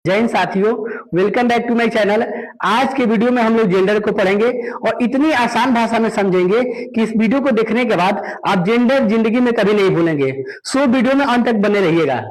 जय हिंद साथियों, welcome back to my channel. आज के वीडियो में हम लोग जेंडर को पढ़ेंगे और इतनी आसान भाषा में समझेंगे कि इस वीडियो को देखने के बाद आप जेंडर जिंदगी में कभी नहीं भूलेंगे। सो वीडियो में अंत तक बने रहिएगा।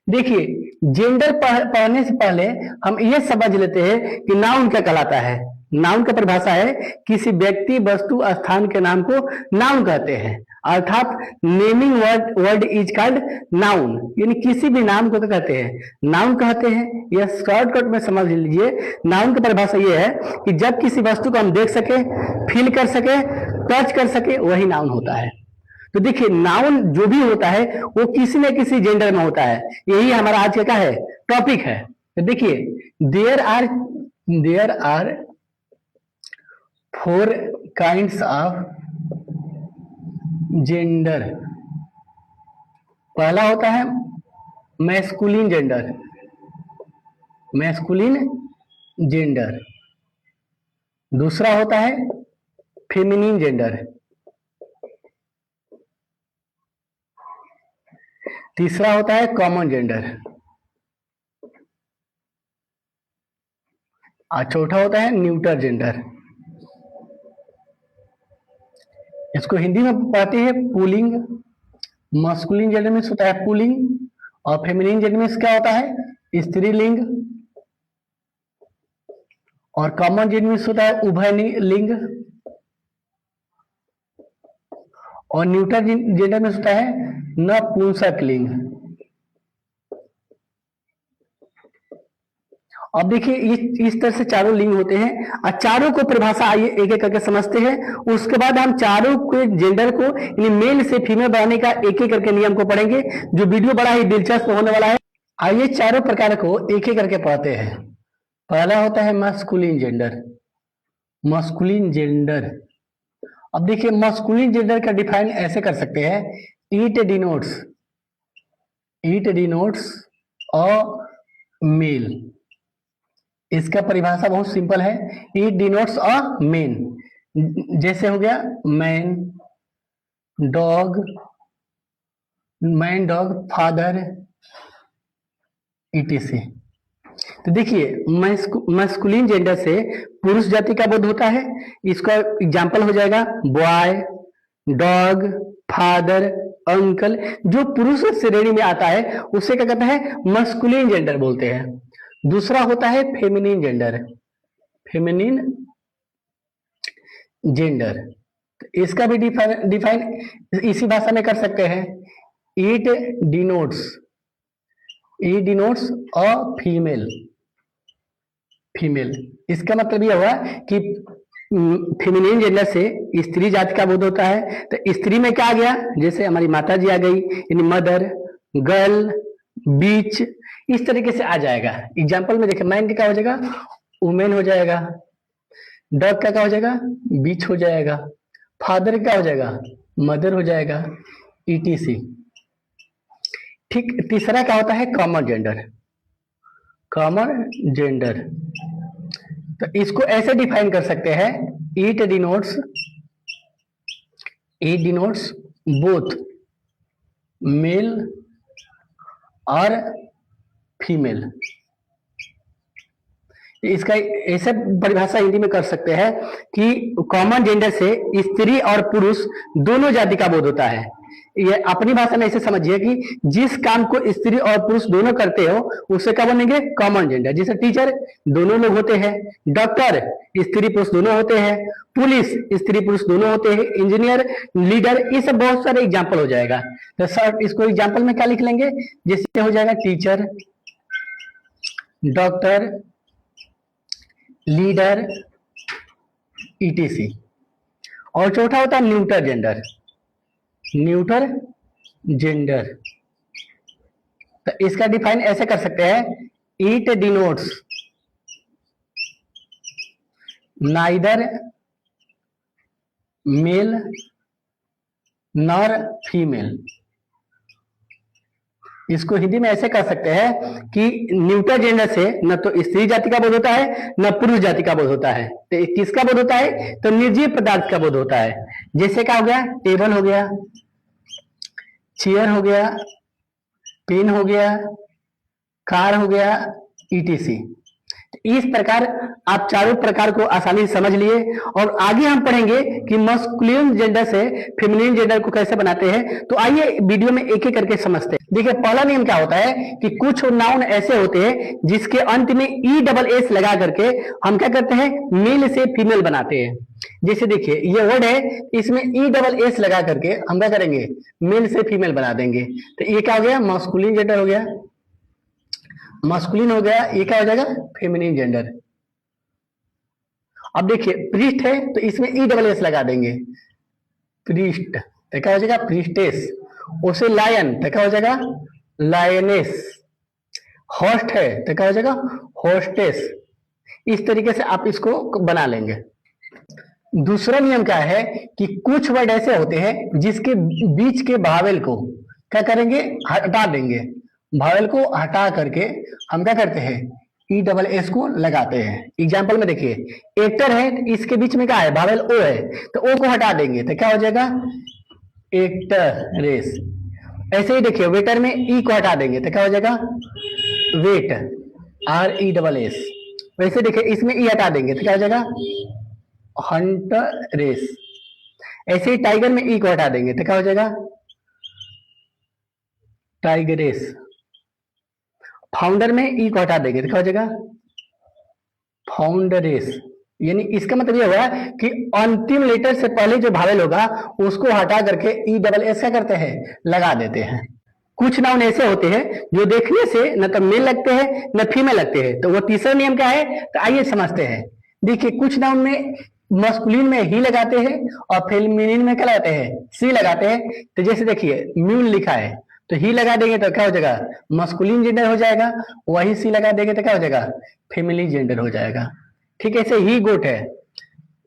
देखिए, जेंडर पढ़ने से पहले हम ये समझ लेते हैं कि नाउन क्या कहलाता है। नाउन का परिभाषा है किसी व्यक्ति, वस्तु, स्थान के नाम को नाउन कहते हैं। अर्थात naming word is called noun, यानी किसी भी नाम को कहते हैं नाउन कहते हैं। यह शॉर्टकट में समझ लीजिए। नाउन की परिभाषा यह है कि जब किसी वस्तु को हम देख सके, फील कर सके, टच कर सके, वही नाउन होता है। तो देखिए, नाउन जो भी होता है वो किसी न किसी जेंडर में होता है। यही हमारा आज का क्या है, टॉपिक है। तो देखिए, there are 4 kinds of gender. पहला होता है मैस्कुलिन जेंडर। दूसरा होता है फेमिनिन जेंडर। तीसरा होता है कॉमन जेंडर। और चौथा होता है न्यूटर जेंडर। इसको हिंदी में पढ़ते हैं पुलिंग। मस्कुलिन जेंडर में होता है पुलिंग और फेमिनिन जेंडर में क्या होता है, स्त्रीलिंग। और कॉमन जेंडर में होता है उभयलिंग। और न्यूटर जेंडर में होता है नपुंसकलिंग। अब देखिए, इस तरह से चारों लिंग होते हैं और चारों को परिभाषा आइए एक एक करके समझते हैं। उसके बाद हम चारों के जेंडर को यानी मेल से फीमेल बनाने का एक एक करके नियम को पढ़ेंगे, जो वीडियो बड़ा ही दिलचस्प होने वाला है। आइए चारों प्रकार को एक एक करके पढ़ते हैं। पहला होता है मस्कुलिन जेंडर। अब देखिए, मस्कुलिन जेंडर का डिफाइन ऐसे कर सकते हैं, इट डिनोट्स अ मेल। इसका परिभाषा बहुत सिंपल है, इट डिनोट्स अ मेन। जैसे हो गया मैन डॉग, फादर, etc। तो देखिए, मैस्कुलिन जेंडर से पुरुष जाति का बोध होता है। इसका एग्जाम्पल हो जाएगा बॉय, डॉग, फादर, अंकल। जो पुरुष श्रेणी में आता है उसे क्या कहते हैं, मैस्कुलिन जेंडर बोलते हैं। दूसरा होता है फेमिनिन जेंडर। तो इसका भी डिफाइन इसी भाषा में कर सकते हैं, इट डिनोट्स अ फीमेल। इसका मतलब यह हुआ कि फेमिनिन जेंडर से स्त्री जाति का बोध होता है। तो स्त्री में क्या आ गया, जैसे हमारी माता जी आ गई, यानी मदर, गर्ल, बीच, इस तरीके से आ जाएगा। एग्जाम्पल में देखिए, मैन का क्या हो जाएगा, वुमेन हो जाएगा। डॉग का क्या हो जाएगा, बीच हो जाएगा। फादर क्या हो जाएगा, मदर हो जाएगा, etc। ठीक। तीसरा क्या होता है, कॉमन जेंडर। तो इसको ऐसे डिफाइन कर सकते हैं, इट डिनोट्स बोथ मेल और फीमेल। इसका ऐसे परिभाषा हिंदी में कर सकते हैं कि कॉमन जेंडर से स्त्री और पुरुष दोनों जाति का बोध होता है। ये अपनी भाषा में ऐसे समझिए कि जिस काम को स्त्री और पुरुष दोनों करते हो उसे क्या बनेंगे, कॉमन जेंडर। जैसे टीचर दोनों लोग होते हैं, डॉक्टर स्त्री पुरुष दोनों होते हैं, पुलिस स्त्री पुरुष दोनों होते हैं, इंजीनियर, लीडर, ये सब बहुत सारे एग्जाम्पल हो जाएगा। तो सर इसको एग्जाम्पल में क्या लिख लेंगे, जैसे हो जाएगा टीचर, डॉक्टर, लीडर, etc। और चौथा होता है न्यूटर जेंडर। तो इसका डिफाइन ऐसे कर सकते हैं, it denotes neither male nor female. इसको हिंदी में ऐसे कर सकते हैं कि न्यूटर जेंडर से न तो स्त्री जाति का बोध होता है न पुरुष जाति का बोध होता है। तो किसका बोध होता है, तो निर्जीव पदार्थ का बोध होता है। जैसे क्या हो गया, टेबल हो गया, चेयर हो गया, पेन हो गया, कार हो गया, ETC। इस प्रकार आप चारों प्रकार को आसानी से समझ लिए और आगे हम पढ़ेंगे कि मस्कुलिन जेंडर से फेमिनिन जेंडर को कैसे बनाते हैं। तो आइए वीडियो में एक एक करके समझते हैं। देखिए पहला नियम क्या होता है कि कुछ नाउन ऐसे होते हैं जिसके अंत में ESS लगा करके हम क्या करते हैं, मेल से फीमेल बनाते हैं। जैसे देखिए ये वर्ड है, इसमें ESS लगा करके हम क्या करेंगे, मेल से फीमेल बना देंगे। तो ये क्या हो गया, मस्कुलिन जेंडर हो गया, मस्कुलिन हो गया। ये क्या हो जाएगा, फेमिनिन जेंडर। अब देखिए प्रीस्ट है तो इसमें ESS लगा देंगे, प्रीस्ट तो क्या हो जाएगा, प्रीस्टेस। उसे लायन तो क्या हो जाएगा, लायनेस। होस्ट है तो क्या हो जाएगा, होस्टेस। इस तरीके से आप इसको बना लेंगे। दूसरा नियम क्या है कि कुछ वर्ड ऐसे होते हैं जिसके बीच के भावेल को क्या करेंगे, हटा देंगे। भावेल को हटा करके हम क्या करते हैं, ESS को लगाते हैं। एग्जाम्पल में देखिए एक्टर है तो इसके बीच में क्या है, भावेल O है, तो O को हटा देंगे तो क्या हो जाएगा, एक्टरेस। ऐसे ही देखिए वेटर में E को हटा देंगे तो क्या हो जाएगा, वेट, RESS। वैसे देखिए इसमें E हटा देंगे तो क्या हो जाएगा, हंटरेस। ऐसे ही टाइगर में E को हटा देंगे तो क्या हो जाएगा, टाइगरेस। फाउंडर में E को हटा देंगे तो क्या हो जाएगा, फाउंडरेस। यानी इसका मतलब ये हुआ कि अंतिम लेटर से पहले जो भावेल होगा उसको हटा करके ESS क्या करते हैं, लगा देते हैं। कुछ नाउन ऐसे होते हैं जो देखने से न तो मेल लगते हैं न फीमेल लगते हैं। तो वो तीसरा नियम क्या है, तो आइए समझते हैं। देखिए कुछ नाउन में मस्कुलिन में ही लगाते हैं और फेमिनिन में क्या लगाते हैं, सी लगाते हैं। तो जैसे देखिए म्यूल लिखा है तो ही लगा देंगे तो क्या हो जाएगा, मस्कुलिन जेंडर हो जाएगा। वही सी लगा देंगे तो क्या हो जाएगा, फेमिनिन जेंडर हो जाएगा। ठीक है, ऐसे ही गोट है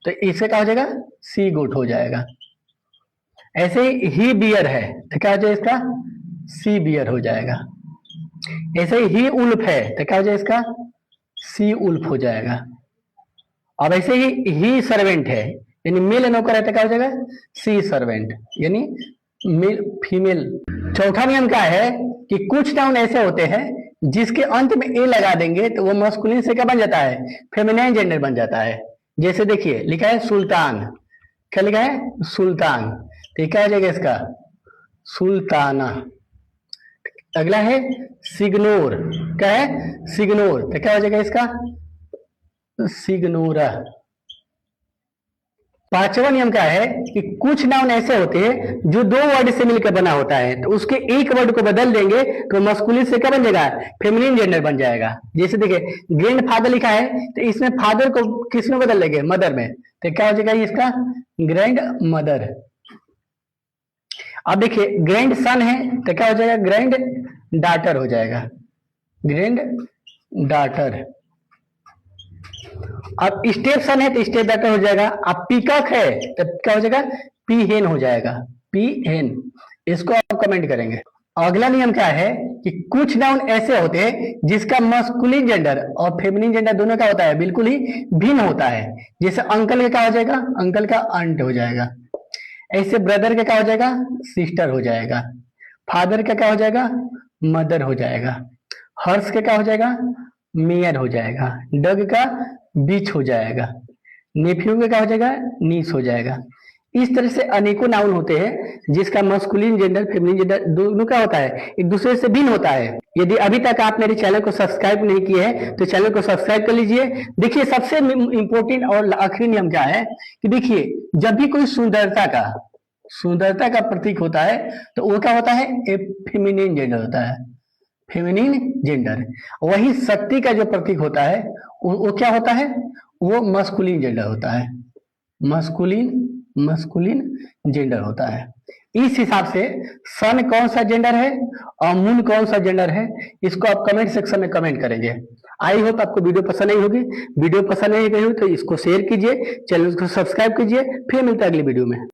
तो इससे क्या हो जाएगा, सी गोट हो जाएगा। ऐसे ही बियर है तो क्या हो जाएगा इसका, सी बियर हो जाएगा। ऐसे ही उल्फ है तो क्या हो जाएगा इसका, सी उल्फ हो जाएगा। अब ऐसे ही सर्वेंट है यानी मेल नौकर है तो क्या हो जाएगा, सी सर्वेंट यानी मेल फीमेल। चौथा नियम क्या है कि कुछ नाउन ऐसे होते हैं जिसके अंत में ए लगा देंगे तो वो मस्कुलिन से क्या बन जाता है, फेमिनाइन जेंडर बन जाता है। जैसे देखिए लिखा है सुल्तान, क्या लिखा है, सुल्तान। तो क्या हो जाएगा इसका, सुल्ताना। अगला है सिग्नोर, क्या है, सिग्नोर। तो क्या हो जाएगा इसका, सिग्नोरा। पांचवा नियम क्या है कि कुछ नाउन ऐसे होते हैं जो दो वर्ड से मिलकर बना होता है तो उसके एक वर्ड को बदल देंगे तो मस्कुलिन से क्या बन जाएगा, फेमिनिन जेंडर बन जाएगा। जैसे देखिए ग्रैंड फादर लिखा है तो इसमें फादर को किस में बदल देंगे, मदर में। तो क्या हो जाएगा इसका, ग्रैंड मदर। अब देखिए ग्रैंड सन है तो क्या हो जाएगा, ग्रैंड डाटर हो जाएगा, ग्रैंड डाटर। अब स्टेप सन है तो स्टेप डाटर हो जाएगा। अब पीकॉक है तो क्या हो जाएगा, पी हेन हो जाएगा, पी हेन। इसको आप कमेंट करेंगे। अगला नियम क्या है कि कुछ नाउन ऐसे होते हैं जिसका मस्कुलिन जेंडर और फेमिनिन जेंडर दोनों का होता है बिल्कुल ही भिन्न होता है। जैसे अंकल का क्या हो जाएगा, अंकल का आंट हो जाएगा। ऐसे ब्रदर का क्या हो जाएगा, सिस्टर हो जाएगा। फादर का क्या हो जाएगा, मदर हो जाएगा। हर्ष का क्या हो जाएगा, मेयर हो जाएगा। डग का बीच हो जाएगा। नेफ्यू का क्या हो जाएगा, नीस हो जाएगा। इस तरह से अनेकों नाउन होते हैं जिसका मस्कुलिन जेंडर फेमिनिन जेंडर दोनों का होता है, एक दूसरे से भिन्न होता है। यदि अभी तक आप मेरे चैनल को सब्सक्राइब नहीं किए हैं तो चैनल को सब्सक्राइब कर लीजिए। देखिए सबसे इंपॉर्टेंट और आखिरी नियम क्या है कि देखिए जब भी कोई सुंदरता का प्रतीक होता है तो वो क्या होता है, ए फेमिनिन जेंडर होता है, फेमिनिन जेंडर। वही शक्ति का जो प्रतीक होता है वो क्या होता है, वो मस्कुलिन जेंडर होता है, मस्कुलिन जेंडर होता है। इस हिसाब से सन कौन सा जेंडर है और मून कौन सा जेंडर है, इसको आप कमेंट सेक्शन में कमेंट करेंगे। आई होप आपको वीडियो पसंद नहीं होगी। वीडियो पसंद नहीं गई हो तो इसको शेयर कीजिए, चैनल को सब्सक्राइब कीजिए। फिर मिलते हैं अगली वीडियो में।